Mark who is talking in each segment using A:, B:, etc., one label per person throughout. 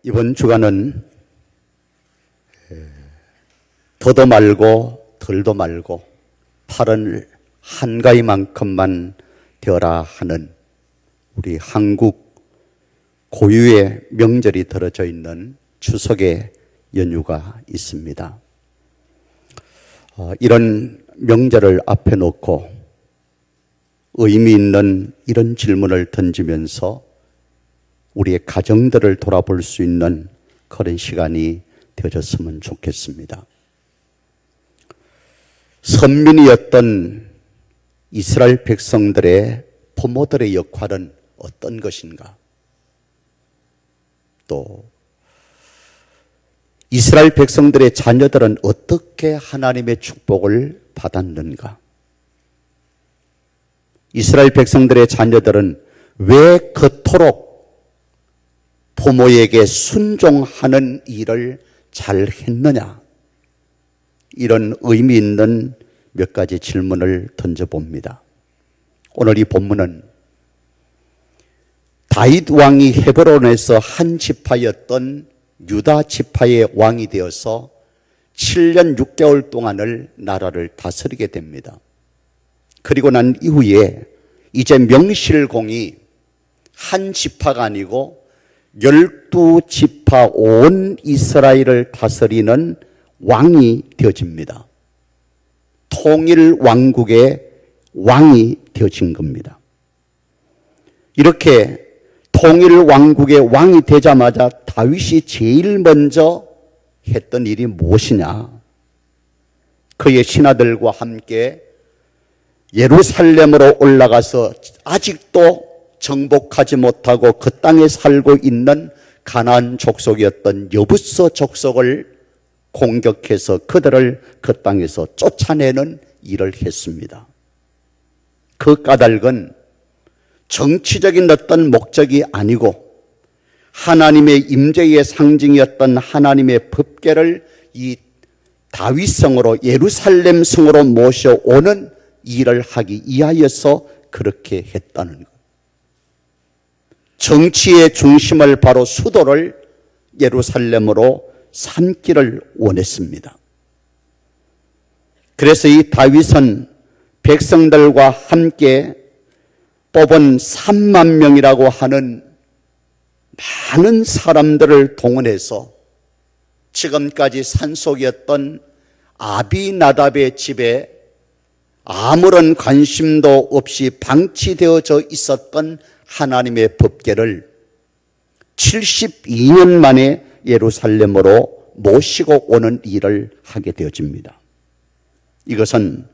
A: 이번 주간은 더도 말고 덜도 말고 8월 한가위만큼만 되어라 하는 우리 한국 고유의 명절이 들어져 있는 추석의 연휴가 있습니다. 이런 명절을 앞에 놓고 의미 있는 이런 질문을 던지면서 우리의 가정들을 돌아볼 수 있는 그런 시간이 되어졌으면 좋겠습니다. 선민이었던 이스라엘 백성들의 부모들의 역할은 어떤 것인가? 또 이스라엘 백성들의 자녀들은 어떻게 하나님의 축복을 받았는가? 이스라엘 백성들의 자녀들은 왜 그토록 부모에게 순종하는 일을 잘 했느냐? 이런 의미 있는 몇 가지 질문을 던져봅니다. 오늘 이 본문은 다윗 왕이 헤브론에서 한 지파였던 유다 지파의 왕이 되어서 7년 6개월 동안을 나라를 다스리게 됩니다. 그리고 난 이후에 이제 명실공히 한 지파가 아니고 12지파 온 이스라엘을 다스리는 왕이 되어집니다. 통일 왕국의 왕이 되어진 겁니다. 이렇게 통일 왕국의 왕이 되자마자 다윗이 제일 먼저 했던 일이 무엇이냐? 그의 신하들과 함께 예루살렘으로 올라가서 아직도 정복하지 못하고 그 땅에 살고 있는 가나안 족속이었던 여부스 족속을 공격해서 그들을 그 땅에서 쫓아내는 일을 했습니다. 그 까닭은 정치적인 어떤 목적이 아니고 하나님의 임재의 상징이었던 하나님의 법궤를 이 다윗성으로 예루살렘 성으로 모셔오는 일을 하기 위하여서 그렇게 했다는 것. 정치의 중심을 바로 수도를 예루살렘으로 삼기를 원했습니다. 그래서 이 다윗은 백성들과 함께 뽑은 3만 명이라고 하는 많은 사람들을 동원해서 지금까지 산속이었던 아비나답의 집에 아무런 관심도 없이 방치되어져 있었던 하나님의 법궤를 72년 만에 예루살렘으로 모시고 오는 일을 하게 되어집니다. 이것은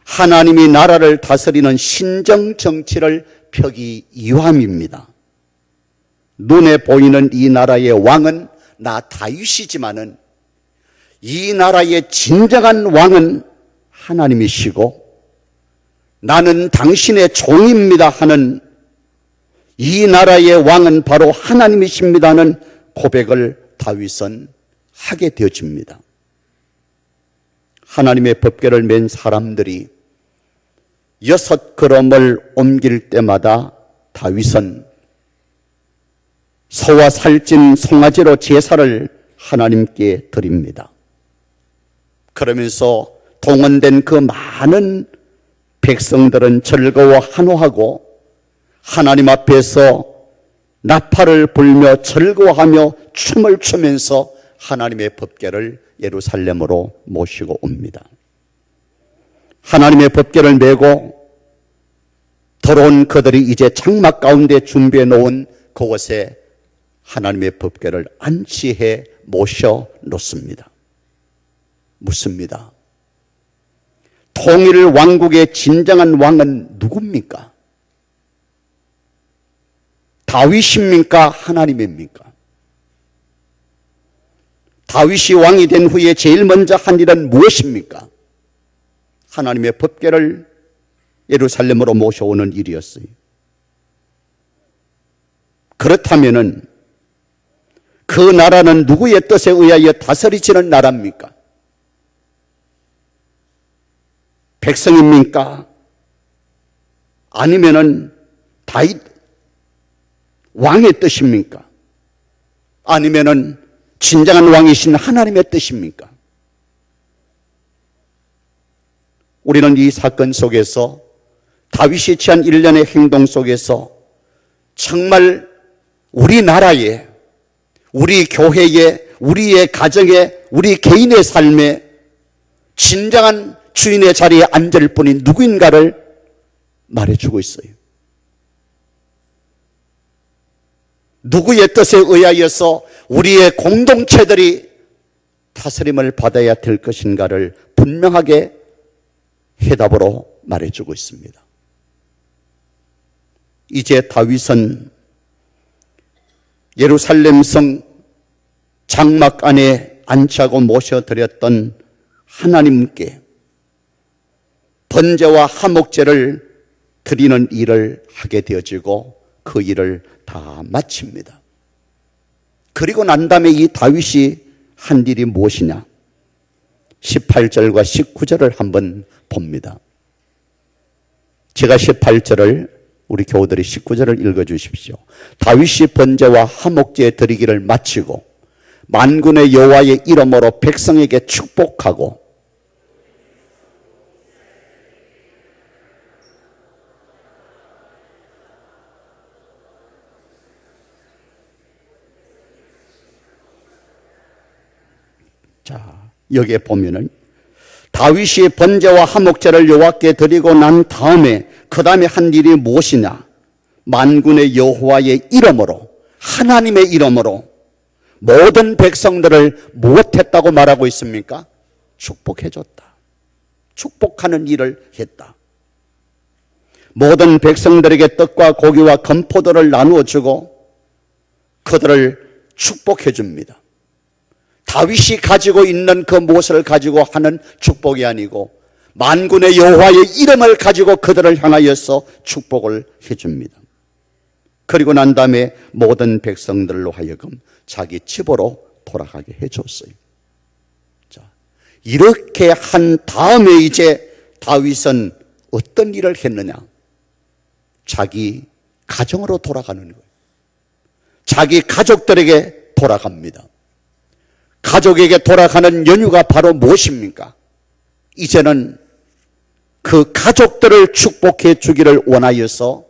A: 하나님이 나라를 다스리는 신정 정치를 펴기 위함입니다. 눈에 보이는 이 나라의 왕은 나 다윗이지만은 이 나라의 진정한 왕은 하나님이시고 나는 당신의 종입니다 하는 이 나라의 왕은 바로 하나님이십니다는 고백을 다윗은 하게 되어집니다. 하나님의 법궤를 맨 사람들이 6걸음을 옮길 때마다 다윗은 소와 살찐 송아지로 제사를 하나님께 드립니다. 그러면서 동원된 그 많은 백성들은 즐거워 환호하고 하나님 앞에서 나팔을 불며 즐거워하며 춤을 추면서 하나님의 법궤를 예루살렘으로 모시고 옵니다. 하나님의 법궤를 메고 들어온 그들이 이제 장막 가운데 준비해 놓은 그곳에 하나님의 법궤를 안치해 모셔 놓습니다. 묻습니다. 통일 왕국의 진정한 왕은 누굽니까? 다윗입니까? 하나님입니까? 다윗이 왕이 된 후에 제일 먼저 한 일은 무엇입니까? 하나님의 법궤를 예루살렘으로 모셔오는 일이었어요. 그렇다면은 그 나라는 누구의 뜻에 의하여 다스리지는 나라입니까? 백성입니까? 아니면은 다윗 왕의 뜻입니까? 아니면은 진정한 왕이신 하나님의 뜻입니까? 우리는 이 사건 속에서 다윗이 취한 일련의 행동 속에서 정말 우리나라에, 우리 교회에, 우리의 가정에, 우리 개인의 삶에 진정한 주인의 자리에 앉을 분이 누구인가를 말해주고 있어요. 누구의 뜻에 의하여서 우리의 공동체들이 다스림을 받아야 될 것인가를 분명하게 해답으로 말해주고 있습니다. 이제 다윗은 예루살렘 성 장막 안에 안치하고 모셔드렸던 하나님께 번제와 화목제를 드리는 일을 하게 되어지고 그 일을 다 마칩니다. 그리고 난 다음에 이 다윗이 한 일이 무엇이냐? 18절과 19절을 한번 봅니다. 제가 18절을, 우리 교우들이 19절을 읽어주십시오. 다윗이 번제와 화목제 드리기를 마치고 만군의 여호와의 이름으로 백성에게 축복하고 자, 여기에 보면은 다윗이 번제와 화목제를 여호와께 드리고 난 다음에 그 다음에 한 일이 무엇이냐? 만군의 여호와의 이름으로, 하나님의 이름으로 모든 백성들을 무엇했다고 말하고 있습니까? 축복해줬다. 축복하는 일을 했다. 모든 백성들에게 떡과 고기와 건포도를 나누어 주고 그들을 축복해 줍니다. 다윗이 가지고 있는 그 무엇을 가지고 하는 축복이 아니고 만군의 여호와의 이름을 가지고 그들을 향하여서 축복을 해줍니다. 그리고 난 다음에 모든 백성들로 하여금 자기 집으로 돌아가게 해줬어요. 자, 이렇게 한 다음에 이제 다윗은 어떤 일을 했느냐? 자기 가정으로 돌아가는 거예요. 자기 가족들에게 돌아갑니다. 가족에게 돌아가는 연유가 바로 무엇입니까? 이제는 그 가족들을 축복해 주기를 원하여서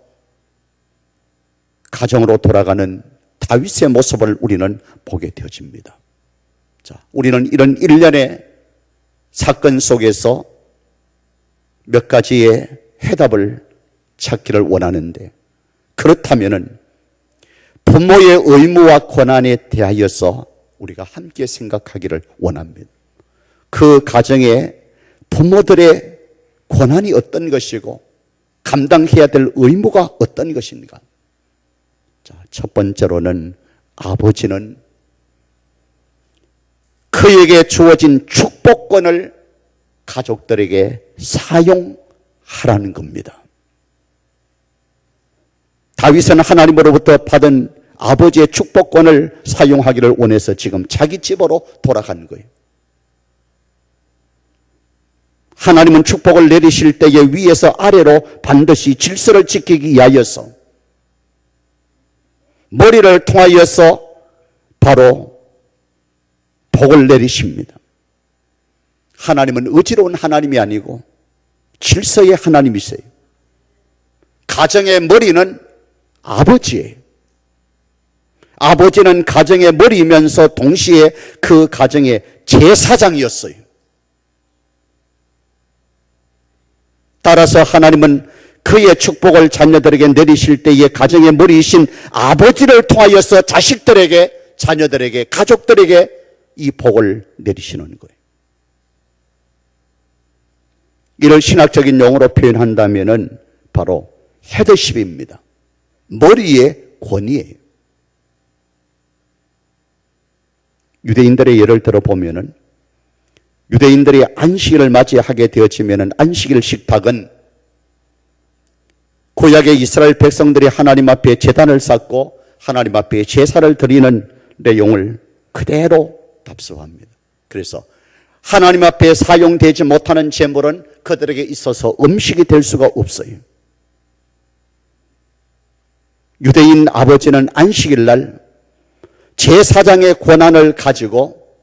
A: 가정으로 돌아가는 다윗의 모습을 우리는 보게 되어집니다. 자, 우리는 이런 일련의 사건 속에서 몇 가지의 해답을 찾기를 원하는데, 그렇다면은 부모의 의무와 권한에 대하여서 우리가 함께 생각하기를 원합니다. 그 가정에 부모들의 권한이 어떤 것이고 감당해야 될 의무가 어떤 것인가? 자, 첫 번째로는 아버지는 그에게 주어진 축복권을 가족들에게 사용하라는 겁니다. 다윗은 하나님으로부터 받은 아버지의 축복권을 사용하기를 원해서 지금 자기 집으로 돌아간 거예요. 하나님은 축복을 내리실 때에 위에서 아래로 반드시 질서를 지키기 위하여서 머리를 통하여서 바로 복을 내리십니다. 하나님은 어지러운 하나님이 아니고 질서의 하나님이세요. 가정의 머리는 아버지예요. 아버지는 가정의 머리이면서 동시에 그 가정의 제사장이었어요. 따라서 하나님은 그의 축복을 자녀들에게 내리실 때에 가정의 머리이신 아버지를 통하여서 자식들에게, 자녀들에게, 가족들에게 이 복을 내리시는 거예요. 이런 신학적인 용어로 표현한다면은 바로 헤드십입니다. 머리의 권위예요. 유대인들의 예를 들어보면은 유대인들이 안식일을 맞이하게 되어지면은 안식일 식탁은 구약의 이스라엘 백성들이 하나님 앞에 제단을 쌓고 하나님 앞에 제사를 드리는 내용을 그대로 답습합니다. 그래서 하나님 앞에 사용되지 못하는 제물은 그들에게 있어서 음식이 될 수가 없어요. 유대인 아버지는 안식일 날 제사장의 권한을 가지고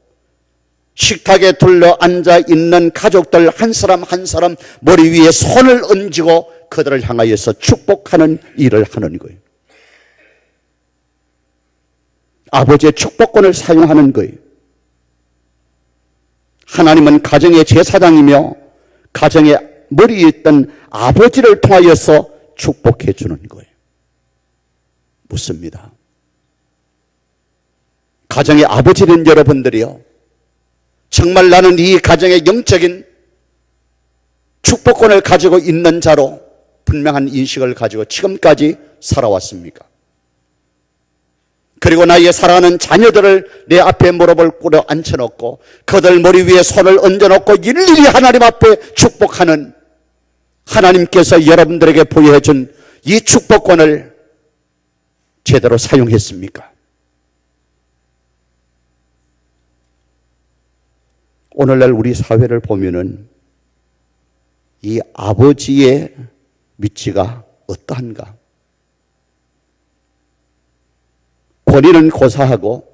A: 식탁에 둘러 앉아 있는 가족들 한 사람 한 사람 머리 위에 손을 얹고 그들을 향하여서 축복하는 일을 하는 거예요. 아버지의 축복권을 사용하는 거예요. 하나님은 가정의 제사장이며 가정의 머리에 있던 아버지를 통하여서 축복해 주는 거예요. 묻습니다. 가정의 아버지는 여러분들이요, 정말 나는 이 가정의 영적인 축복권을 가지고 있는 자로 분명한 인식을 가지고 지금까지 살아왔습니까? 그리고 나의 사랑하는 자녀들을 내 앞에 무릎을 꿇어 앉혀놓고 그들 머리 위에 손을 얹어놓고 일일이 하나님 앞에 축복하는 하나님께서 여러분들에게 부여해 준 이 축복권을 제대로 사용했습니까? 오늘날 우리 사회를 보면은 이 아버지의 위치가 어떠한가? 권위는 고사하고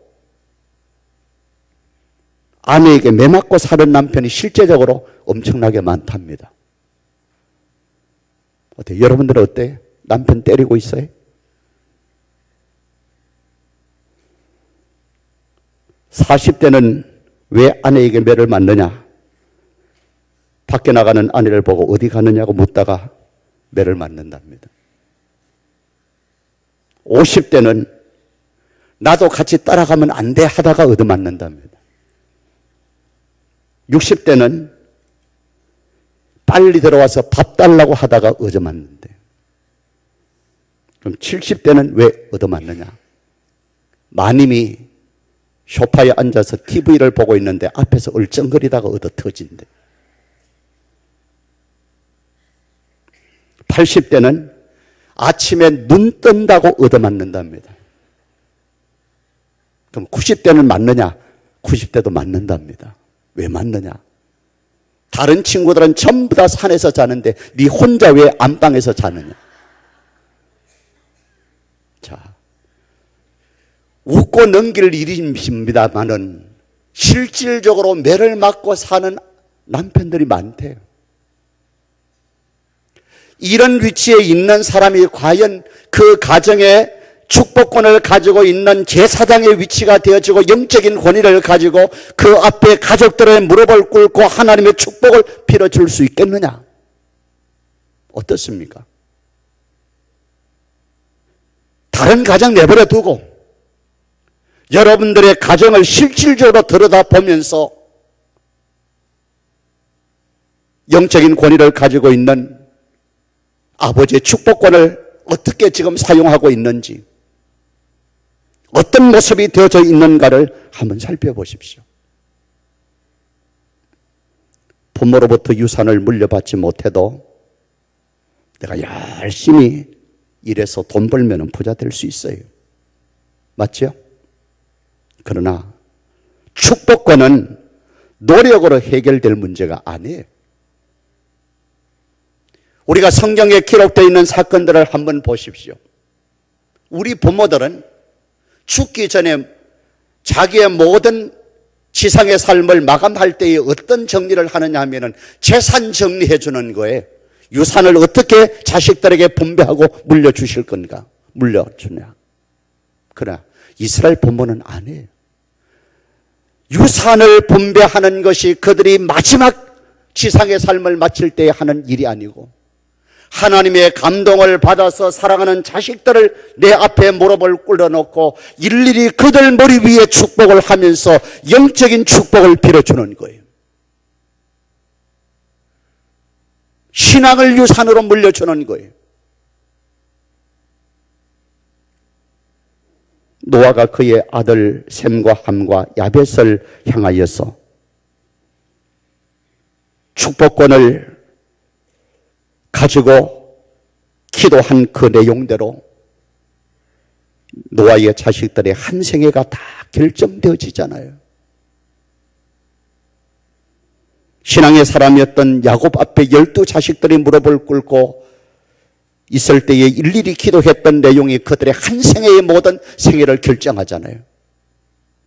A: 아내에게 매맞고 사는 남편이 실제적으로 엄청나게 많답니다. 어때요? 여러분들은 어때요? 남편 때리고 있어요? (40대는) 왜 아내에게 매를 맞느냐? 밖에 나가는 아내를 보고 어디 가느냐고 묻다가 매를 맞는답니다. (50대는) 나도 같이 따라가면 안 돼 하다가 얻어맞는답니다. 60대는 빨리 들어와서 밥 달라고 하다가 얻어맞는데, 그럼 70대는 왜 얻어맞느냐? 마님이 소파에 앉아서 TV를 보고 있는데 앞에서 얼쩡거리다가 얻어 터진대. 80대는 아침에 눈 뜬다고 얻어맞는답니다. 그럼 90대는 맞느냐? 90대도 맞는답니다. 왜 맞느냐? 다른 친구들은 전부 다 산에서 자는데 네 혼자 왜 안방에서 자느냐? 자, 웃고 넘길 일입니다만은 실질적으로 매를 맞고 사는 남편들이 많대요. 이런 위치에 있는 사람이 과연 그 가정에 축복권을 가지고 있는 제사장의 위치가 되어지고 영적인 권위를 가지고 그 앞에 가족들의 무릎을 꿇고 하나님의 축복을 빌어줄 수 있겠느냐? 어떻습니까? 다른 가정 내버려 두고 여러분들의 가정을 실질적으로 들여다보면서 영적인 권위를 가지고 있는 아버지의 축복권을 어떻게 지금 사용하고 있는지, 어떤 모습이 되어져 있는가를 한번 살펴보십시오. 부모로부터 유산을 물려받지 못해도 내가 열심히 일해서 돈 벌면 부자 될 수 있어요. 맞죠? 그러나 축복권은 노력으로 해결될 문제가 아니에요. 우리가 성경에 기록되어 있는 사건들을 한번 보십시오. 우리 부모들은 죽기 전에 자기의 모든 지상의 삶을 마감할 때에 어떤 정리를 하느냐 하면은 재산 정리해 주는 거예요. 유산을 어떻게 자식들에게 분배하고 물려주실 건가? 물려주냐? 그러나 이스라엘 부모는 안 해요. 유산을 분배하는 것이 그들이 마지막 지상의 삶을 마칠 때 하는 일이 아니고, 하나님의 감동을 받아서 사랑하는 자식들을 내 앞에 무릎을 꿇어놓고 일일이 그들 머리 위에 축복을 하면서 영적인 축복을 빌어주는 거예요. 신앙을 유산으로 물려주는 거예요. 노아가 그의 아들 셈과 함과 야벳을 향하여서 축복권을 가지고 기도한 그 내용대로 노아의 자식들의 한 생애가 다 결정되어지잖아요. 신앙의 사람이었던 야곱 앞에 12자식들이 무릎을 꿇고 있을 때에 일일이 기도했던 내용이 그들의 한 생애의 모든 생애를 결정하잖아요.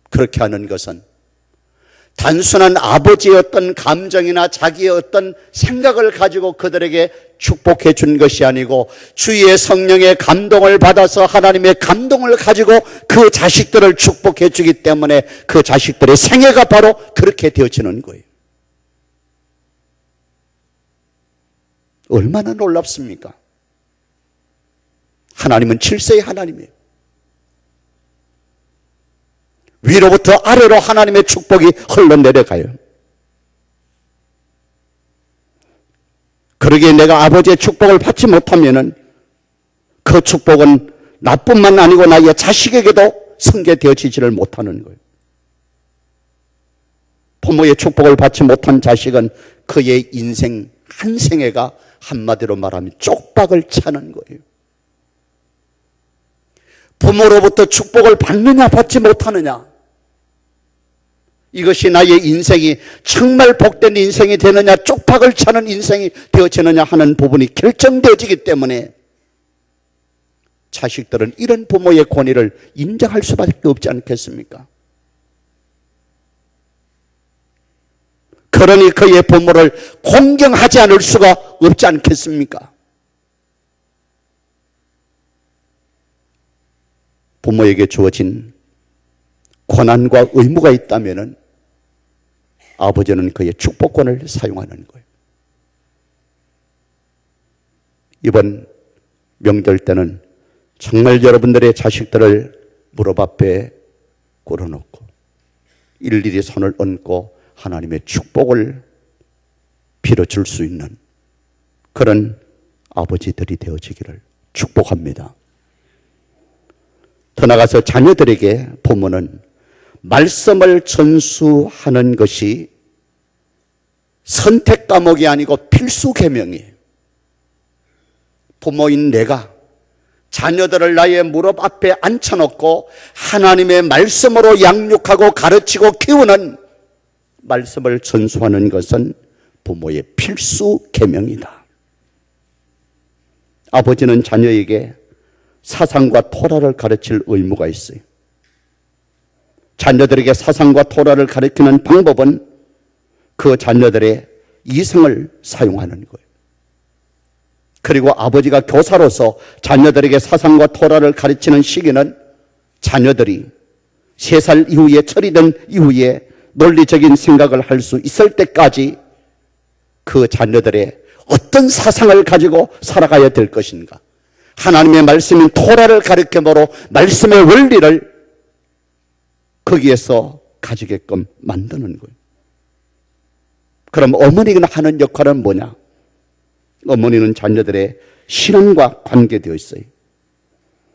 A: 그렇게 하는 것은 단순한 아버지의 어떤 감정이나 자기의 어떤 생각을 가지고 그들에게 축복해 준 것이 아니고 주의 성령의 감동을 받아서 하나님의 감동을 가지고 그 자식들을 축복해 주기 때문에 그 자식들의 생애가 바로 그렇게 되어지는 거예요. 얼마나 놀랍습니까? 하나님은 질서의 하나님이에요. 위로부터 아래로 하나님의 축복이 흘러내려가요. 그러기에 내가 아버지의 축복을 받지 못하면은 그 축복은 나뿐만 아니고 나의 자식에게도 승계되어지지를 못하는 거예요. 부모의 축복을 받지 못한 자식은 그의 인생 한 생애가 한마디로 말하면 쪽박을 차는 거예요. 부모로부터 축복을 받느냐 받지 못하느냐, 이것이 나의 인생이 정말 복된 인생이 되느냐 쪽박을 차는 인생이 되어지느냐 하는 부분이 결정되어지기 때문에 자식들은 이런 부모의 권위를 인정할 수밖에 없지 않겠습니까? 그러니 그의 부모를 공경하지 않을 수가 없지 않겠습니까? 부모에게 주어진 권한과 의무가 있다면 아버지는 그의 축복권을 사용하는 거예요. 이번 명절 때는 정말 여러분들의 자식들을 무릎 앞에 꿇어놓고 일일이 손을 얹고 하나님의 축복을 빌어줄 수 있는 그런 아버지들이 되어지기를 축복합니다. 더 나아가서 자녀들에게 부모는 말씀을 전수하는 것이 선택 과목이 아니고 필수 계명이에요. 부모인 내가 자녀들을 나의 무릎 앞에 앉혀놓고 하나님의 말씀으로 양육하고 가르치고 키우는 말씀을 전수하는 것은 부모의 필수 계명이다. 아버지는 자녀에게 사상과 토라를 가르칠 의무가 있어요. 자녀들에게 사상과 토라를 가르치는 방법은 그 자녀들의 이성을 사용하는 거예요. 그리고 아버지가 교사로서 자녀들에게 사상과 토라를 가르치는 시기는 자녀들이 3살 이후에 처리된 이후에 논리적인 생각을 할 수 있을 때까지 그 자녀들의 어떤 사상을 가지고 살아가야 될 것인가, 하나님의 말씀인 토라를 가르침으로 말씀의 원리를 거기에서 가지게끔 만드는 거예요. 그럼 어머니가 하는 역할은 뭐냐? 어머니는 자녀들의 신앙과 관계되어 있어요.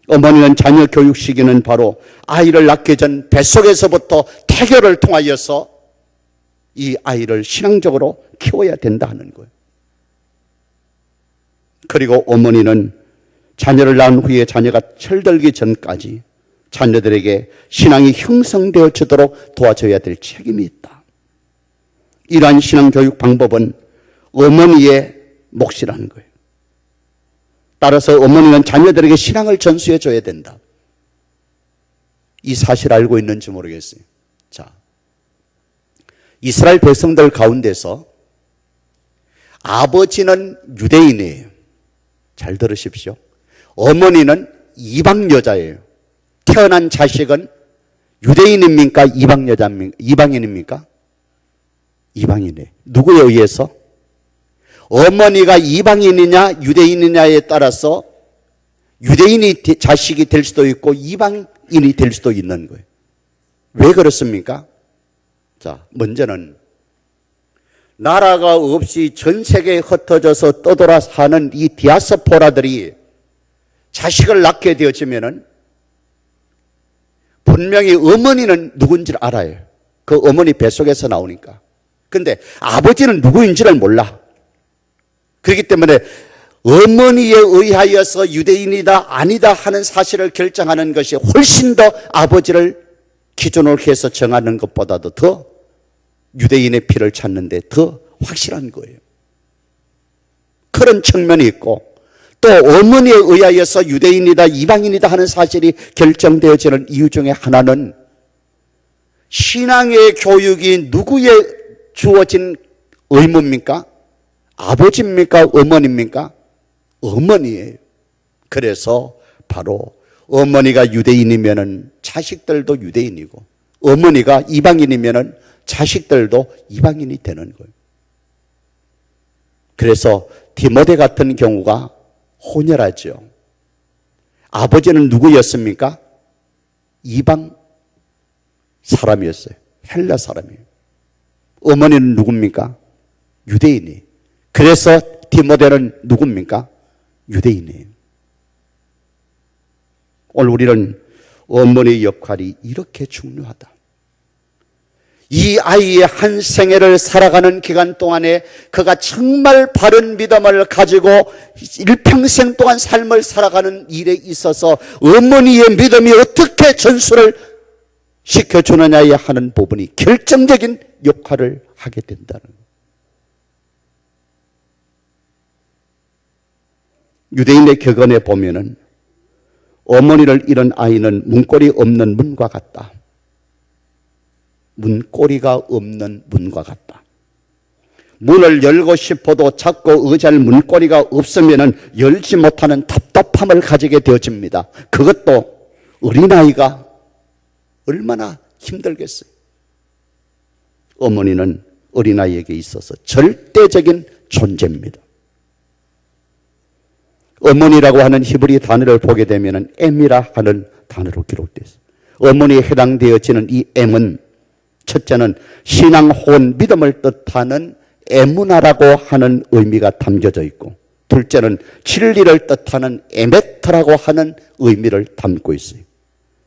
A: 어머니는 자녀 교육 시기는 바로 아이를 낳기 전 뱃속에서부터 태교를 통하여서 이 아이를 신앙적으로 키워야 된다 하는 거예요. 그리고 어머니는 자녀를 낳은 후에 자녀가 철들기 전까지 자녀들에게 신앙이 형성되어지도록 도와줘야 될 책임이 있다. 이러한 신앙교육 방법은 어머니의 몫이라는 거예요. 따라서 어머니는 자녀들에게 신앙을 전수해 줘야 된다. 이 사실 알고 있는지 모르겠어요. 자, 이스라엘 백성들 가운데서 아버지는 유대인이에요. 잘 들으십시오. 어머니는 이방 여자예요. 태어난 자식은 유대인입니까? 이방 여자입니까? 이방인입니까? 이방인이에요. 누구에 의해서? 어머니가 이방인이냐 유대인이냐에 따라서 유대인이 자식이 될 수도 있고 이방인이 될 수도 있는 거예요. 왜 그렇습니까? 자, 먼저는 나라가 없이 전 세계에 흩어져서 떠돌아 사는 이 디아스포라들이 자식을 낳게 되어지면은 분명히 어머니는 누군지를 알아요. 그 어머니 뱃속에서 나오니까. 근데 아버지는 누구인지를 몰라. 그렇기 때문에 어머니에 의하여서 유대인이다 아니다 하는 사실을 결정하는 것이 훨씬 더 아버지를 기준으로 해서 정하는 것보다도 더 유대인의 피를 찾는데 더 확실한 거예요. 그런 측면이 있고, 또 어머니에 의하여서 유대인이다 이방인이다 하는 사실이 결정되어지는 이유 중에 하나는 신앙의 교육이 누구에 주어진 의무입니까? 아버지입니까? 어머니입니까? 어머니예요. 그래서 바로 어머니가 유대인이면은 자식들도 유대인이고, 어머니가 이방인이면은 자식들도 이방인이 되는 거예요. 그래서 디모데 같은 경우가 혼혈하죠. 아버지는 누구였습니까? 이방 사람이었어요. 헬라 사람이에요. 어머니는 누굽니까? 유대인이. 그래서 디모데는 누굽니까? 유대인이에요. 오늘 우리는 어머니의 역할이 이렇게 중요하다. 이 아이의 한 생애를 살아가는 기간 동안에 그가 정말 바른 믿음을 가지고 일평생 동안 삶을 살아가는 일에 있어서 어머니의 믿음이 어떻게 전수를 시켜주느냐에 하는 부분이 결정적인 역할을 하게 된다는 거예요. 유대인의 격언에 보면은 어머니를 잃은 아이는 문고리 없는 문과 같다. 문고리가 없는 문과 같다. 문을 열고 싶어도 자꾸 의자를 문고리가 없으면 열지 못하는 답답함을 가지게 되어집니다. 그것도 어린아이가 얼마나 힘들겠어요. 어머니는 어린아이에게 있어서 절대적인 존재입니다. 어머니라고 하는 히브리 단어를 보게 되면 M이라 하는 단어로 기록되어 있어요. 어머니에 해당되어지는 이 M은 첫째는 신앙, 혼, 믿음을 뜻하는 에무나라고 하는 의미가 담겨져 있고, 둘째는 진리를 뜻하는 에메트라고 하는 의미를 담고 있어요.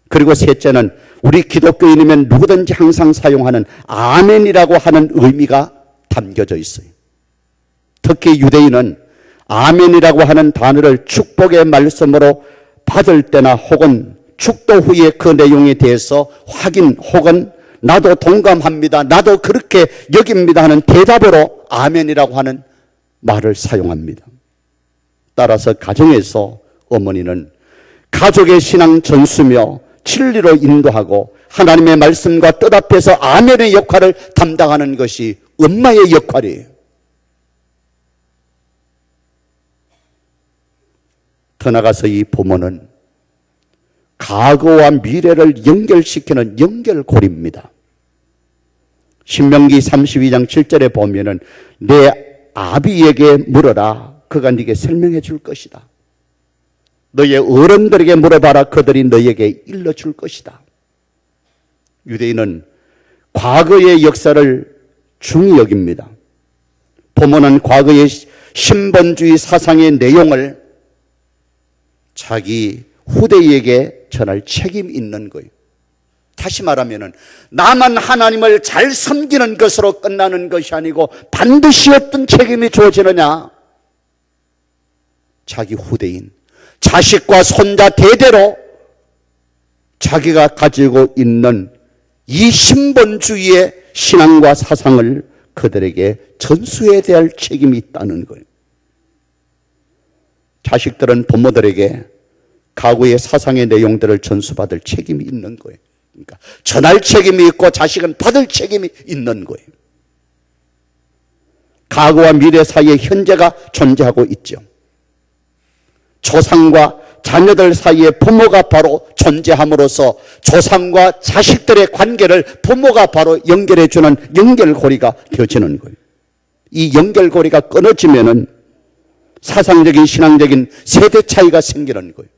A: 그리고 셋째는 우리 기독교인이면 누구든지 항상 사용하는 아멘이라고 하는 의미가 담겨져 있어요. 특히 유대인은 아멘이라고 하는 단어를 축복의 말씀으로 받을 때나 혹은 축도 후에 그 내용에 대해서 확인 혹은 나도 동감합니다, 나도 그렇게 여깁니다 하는 대답으로 아멘이라고 하는 말을 사용합니다. 따라서 가정에서 어머니는 가족의 신앙 전수며 진리로 인도하고 하나님의 말씀과 뜻 앞에서 아멘의 역할을 담당하는 것이 엄마의 역할이에요. 더 나아가서 이 부모는 과거와 미래를 연결시키는 연결고리입니다. 신명기 32장 7절에 보면은 내 아비에게 물어라, 그가 네게 설명해 줄 것이다. 너의 어른들에게 물어봐라, 그들이 너에게 일러줄 것이다. 유대인은 과거의 역사를 중히 여깁니다. 부모는 과거의 신본주의 사상의 내용을 자기 후대에게 전할 책임이 있는 거예요. 다시 말하면 나만 하나님을 잘 섬기는 것으로 끝나는 것이 아니고 반드시 어떤 책임이 주어지느냐, 자기 후대인 자식과 손자 대대로 자기가 가지고 있는 이 신본주의의 신앙과 사상을 그들에게 전수해야 될 책임이 있다는 거예요. 자식들은 부모들에게 과거의 사상의 내용들을 전수받을 책임이 있는 거예요. 그러니까 전할 책임이 있고 자식은 받을 책임이 있는 거예요. 과거와 미래 사이에 현재가 존재하고 있죠. 조상과 자녀들 사이에 부모가 바로 존재함으로써 조상과 자식들의 관계를 부모가 바로 연결해주는 연결고리가 되어지는 거예요. 이 연결고리가 끊어지면은 사상적인 신앙적인 세대 차이가 생기는 거예요.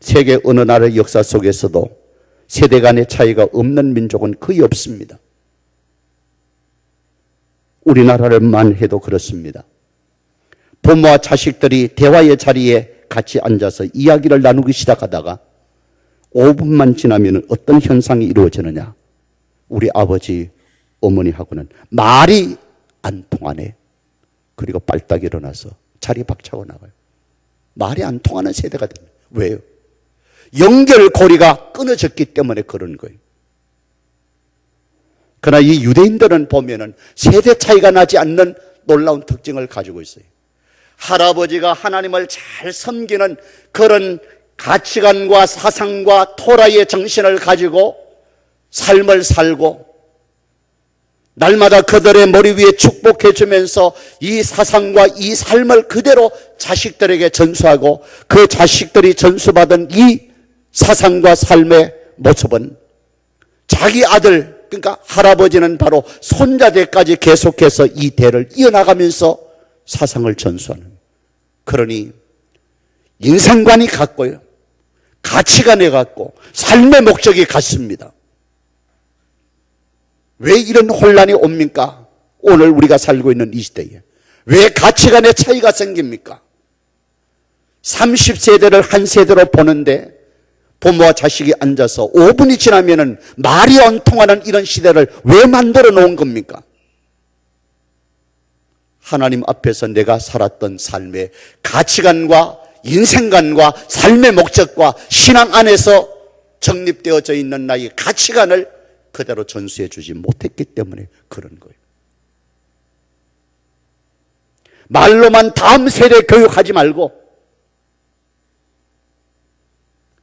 A: 세계 어느 나라의 역사 속에서도 세대 간의 차이가 없는 민족은 거의 없습니다. 우리나라를만 해도 그렇습니다. 부모와 자식들이 대화의 자리에 같이 앉아서 이야기를 나누기 시작하다가 5분만 지나면 어떤 현상이 이루어지느냐, 우리 아버지 어머니하고는 말이 안 통하네. 그리고 빨딱 일어나서 자리 박차고 나가요. 말이 안 통하는 세대가 됩니다. 왜요? 연결고리가 끊어졌기 때문에 그런 거예요. 그러나 이 유대인들은 보면은 세대 차이가 나지 않는 놀라운 특징을 가지고 있어요. 할아버지가 하나님을 잘 섬기는 그런 가치관과 사상과 토라의 정신을 가지고 삶을 살고 날마다 그들의 머리 위에 축복해 주면서 이 사상과 이 삶을 그대로 자식들에게 전수하고 그 자식들이 전수받은 이 사상과 삶의 모습은 자기 아들, 그러니까 할아버지는 바로 손자대까지 계속해서 이 대를 이어나가면서 사상을 전수하는. 그러니 인생관이 같고요, 가치관이 같고 삶의 목적이 같습니다. 왜 이런 혼란이 옵니까? 오늘 우리가 살고 있는 이 시대에 왜 가치관의 차이가 생깁니까? 30세대를 한 세대로 보는데 부모와 자식이 앉아서 5분이 지나면은 말이 안 통하는 이런 시대를 왜 만들어 놓은 겁니까? 하나님 앞에서 내가 살았던 삶의 가치관과 인생관과 삶의 목적과 신앙 안에서 정립되어져 있는 나의 가치관을 그대로 전수해 주지 못했기 때문에 그런 거예요. 말로만 다음 세대 교육하지 말고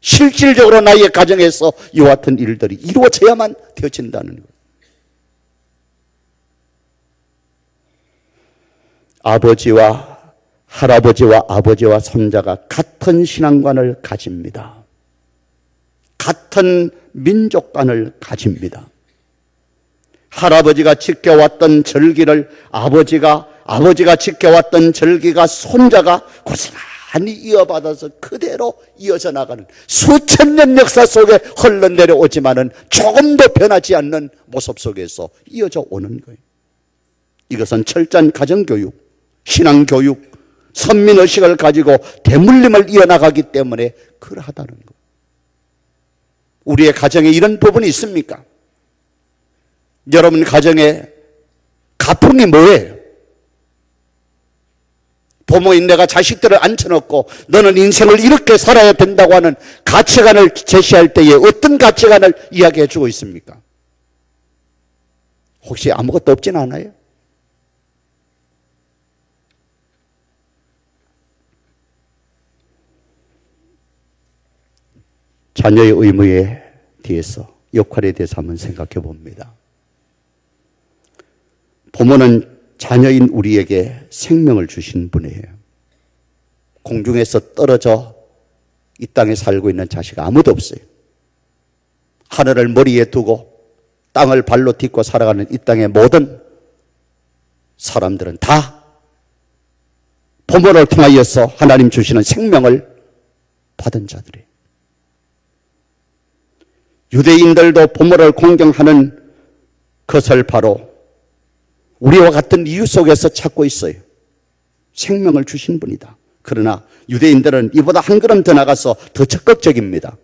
A: 실질적으로 나의 가정에서 이와 같은 일들이 이루어져야만 되어진다는 거예요. 아버지와 할아버지와 아버지와 손자가 같은 신앙관을 가집니다. 같은 민족관을 가집니다. 할아버지가 지켜왔던 절기를 아버지가 지켜왔던 절기가 손자가 고스란히 이어받아서 그대로 이어져 나가는 수천 년 역사 속에 흘러내려오지만은 조금도 변하지 않는 모습 속에서 이어져 오는 거예요. 이것은 철저한 가정교육, 신앙교육, 선민의식을 가지고 대물림을 이어나가기 때문에 그러하다는 거예요. 우리의 가정에 이런 부분이 있습니까? 여러분 가정에 가풍이 뭐예요? 부모인 내가 자식들을 앉혀놓고 너는 인생을 이렇게 살아야 된다고 하는 가치관을 제시할 때에 어떤 가치관을 이야기해 주고 있습니까? 혹시 아무것도 없진 않아요? 자녀의 의무에 대해서, 역할에 대해서 한번 생각해 봅니다. 부모는 자녀인 우리에게 생명을 주신 분이에요. 공중에서 떨어져 이 땅에 살고 있는 자식 아무도 없어요. 하늘을 머리에 두고 땅을 발로 딛고 살아가는 이 땅의 모든 사람들은 다 부모를 통하여서 하나님 주시는 생명을 받은 자들이에요. 유대인들도 부모를 공경하는 것을 바로 우리와 같은 이유 속에서 찾고 있어요. 생명을 주신 분이다. 그러나 유대인들은 이보다 한 걸음 더 나가서 더 적극적입니다.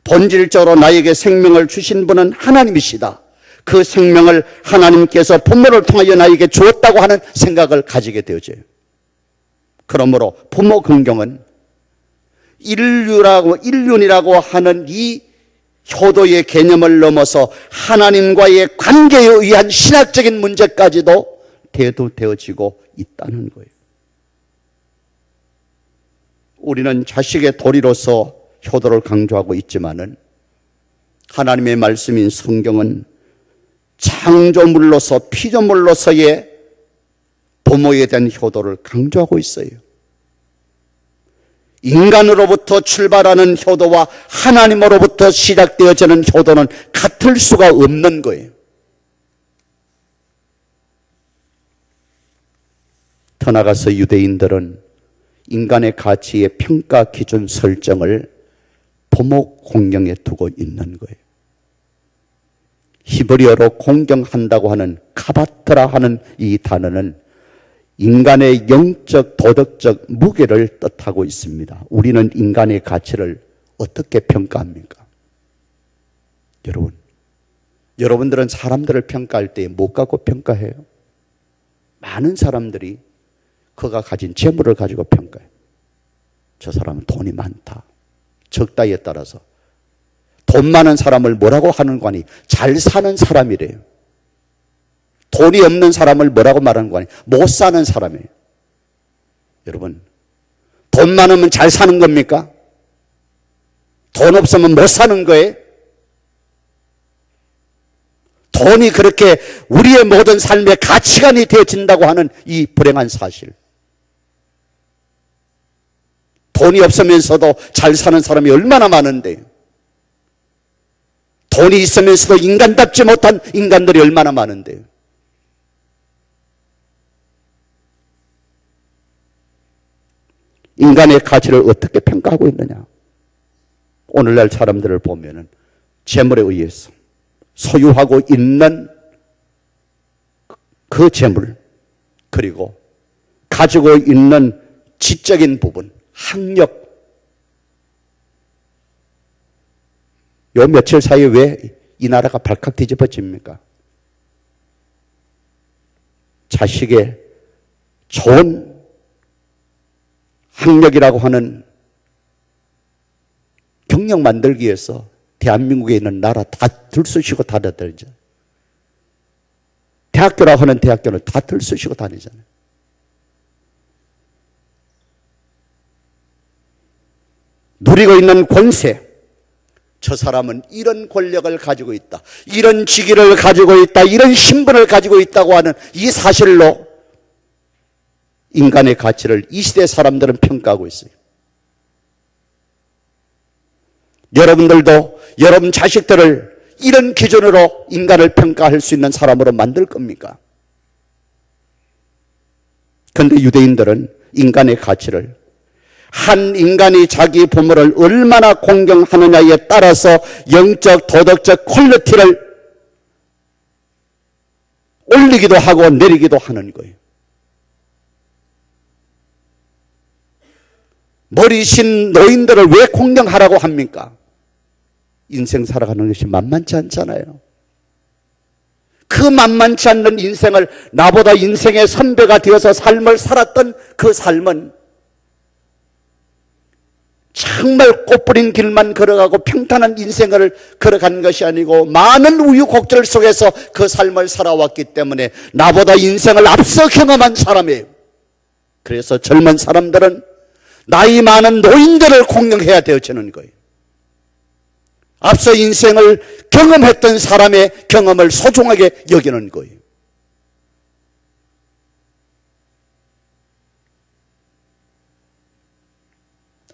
A: 본질적으로 나에게 생명을 주신 분은 하나님이시다. 그 생명을 하나님께서 부모를 통하여 나에게 주었다고 하는 생각을 가지게 되어져요. 그러므로 부모 긍정은 인륜이라고 하는 이 효도의 개념을 넘어서 하나님과의 관계에 의한 신학적인 문제까지도 대두되어지고 있다는 거예요. 우리는 자식의 도리로서 효도를 강조하고 있지만은 하나님의 말씀인 성경은 창조물로서 피조물로서의 부모에 대한 효도를 강조하고 있어요. 인간으로부터 출발하는 효도와 하나님으로부터 시작되어지는 효도는 같을 수가 없는 거예요. 더 나아가서 유대인들은 인간의 가치의 평가 기준 설정을 부모 공경에 두고 있는 거예요. 히브리어로 공경한다고 하는 카바트라 하는 이 단어는 인간의 영적 도덕적 무게를 뜻하고 있습니다. 우리는 인간의 가치를 어떻게 평가합니까? 여러분들은 사람들을 평가할 때 뭐 갖고 평가해요? 많은 사람들이 그가 가진 재물을 가지고 평가해요. 저 사람은 돈이 많다, 적다에 따라서. 돈 많은 사람을 뭐라고 하는 거니? 잘 사는 사람이래요. 돈이 없는 사람을 뭐라고 말하는 거니? 못 사는 사람이에요. 여러분, 돈 많으면 잘 사는 겁니까? 돈 없으면 못 사는 거예요? 돈이 그렇게 우리의 모든 삶의 가치관이 되어진다고 하는 이 불행한 사실. 돈이 없으면서도 잘 사는 사람이 얼마나 많은데, 돈이 있으면서도 인간답지 못한 인간들이 얼마나 많은데, 인간의 가치를 어떻게 평가하고 있느냐? 오늘날 사람들을 보면은 재물에 의해서 소유하고 있는 그 재물, 그리고 가지고 있는 지적인 부분, 학력, 요 며칠 사이에 왜 이 나라가 발칵 뒤집어집니까? 자식의 좋은 학력이라고 하는 경력 만들기 위해서 대한민국에 있는 나라 다 들쑤시고 다니죠. 대학교라고 하는 대학교는 다 들쑤시고 다니잖아요. 누리고 있는 권세, 저 사람은 이런 권력을 가지고 있다, 이런 직위를 가지고 있다, 이런 신분을 가지고 있다고 하는 이 사실로 인간의 가치를 이 시대 사람들은 평가하고 있어요. 여러분들도 여러분 자식들을 이런 기준으로 인간을 평가할 수 있는 사람으로 만들 겁니까? 그런데 유대인들은 인간의 가치를 한 인간이 자기 부모를 얼마나 공경하느냐에 따라서 영적, 도덕적 퀄리티를 올리기도 하고 내리기도 하는 거예요. 머리신 노인들을 왜 공경하라고 합니까? 인생 살아가는 것이 만만치 않잖아요. 그 만만치 않는 인생을, 나보다 인생의 선배가 되어서 삶을 살았던 그 삶은 정말 꽃뿌린 길만 걸어가고 평탄한 인생을 걸어간 것이 아니고 많은 우유곡절 속에서 그 삶을 살아왔기 때문에 나보다 인생을 앞서 경험한 사람이에요. 그래서 젊은 사람들은 나이 많은 노인들을 공경해야 되어지는 거예요. 앞서 인생을 경험했던 사람의 경험을 소중하게 여기는 거예요.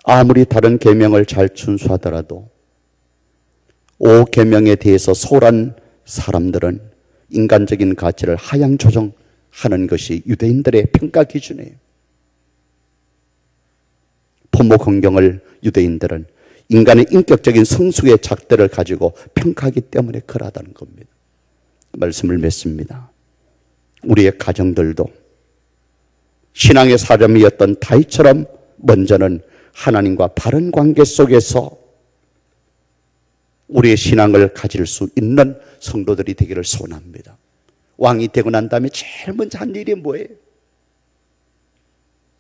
A: 아무리 다른 계명을 잘 준수하더라도 5계명에 대해서 소홀한 사람들은 인간적인 가치를 하향 조정하는 것이 유대인들의 평가 기준이에요. 부모 공경을 유대인들은 인간의 인격적인 성숙의 잣대를 가지고 평가하기 때문에 그러하다는 겁니다. 말씀을 맺습니다. 우리의 가정들도 신앙의 사람이었던 다윗처럼 먼저는 하나님과 바른 관계 속에서 우리의 신앙을 가질 수 있는 성도들이 되기를 소원합니다. 왕이 되고 난 다음에 제일 먼저 한 일이 뭐예요?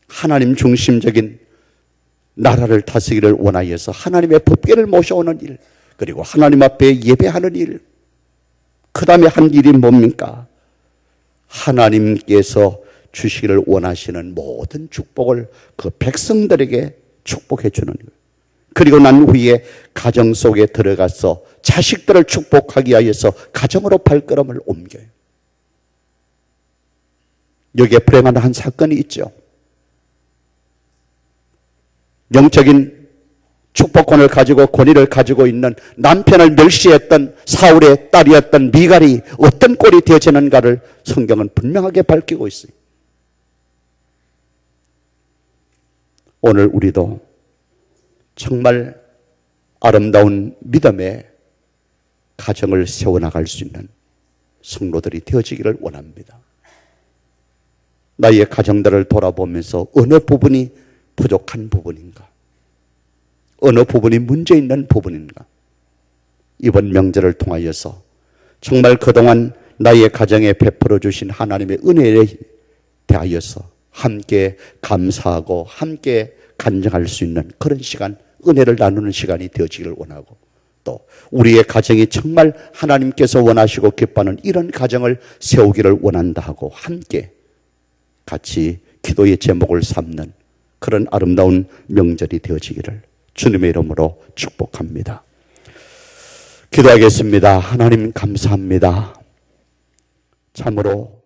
A: 하나님 중심적인 나라를 다스리기를 원하여서 하나님의 법궤를 모셔오는 일, 그리고 하나님 앞에 예배하는 일, 그 다음에 한 일이 뭡니까? 하나님께서 주시기를 원하시는 모든 축복을 그 백성들에게 축복해 주는 거예요. 그리고 난 후에 가정 속에 들어가서 자식들을 축복하기 위해서 가정으로 발걸음을 옮겨요. 여기에 불행한 한 사건이 있죠. 영적인 축복권을 가지고 권위를 가지고 있는 남편을 멸시했던 사울의 딸이었던 미갈이 어떤 꼴이 되어지는가를 성경은 분명하게 밝히고 있어요. 오늘 우리도 정말 아름다운 믿음의 가정을 세워나갈 수 있는 성도들이 되어지기를 원합니다. 나의 가정들을 돌아보면서 어느 부분이 부족한 부분인가? 어느 부분이 문제 있는 부분인가? 이번 명절을 통하여서 정말 그동안 나의 가정에 베풀어 주신 하나님의 은혜에 대하여서 함께 감사하고 함께 간증할 수 있는 그런 시간, 은혜를 나누는 시간이 되어지기를 원하고, 또 우리의 가정이 정말 하나님께서 원하시고 기뻐하는 이런 가정을 세우기를 원한다 하고 함께 같이 기도의 제목을 삼는 그런 아름다운 명절이 되어지기를 주님의 이름으로 축복합니다. 기도하겠습니다. 하나님 감사합니다. 참으로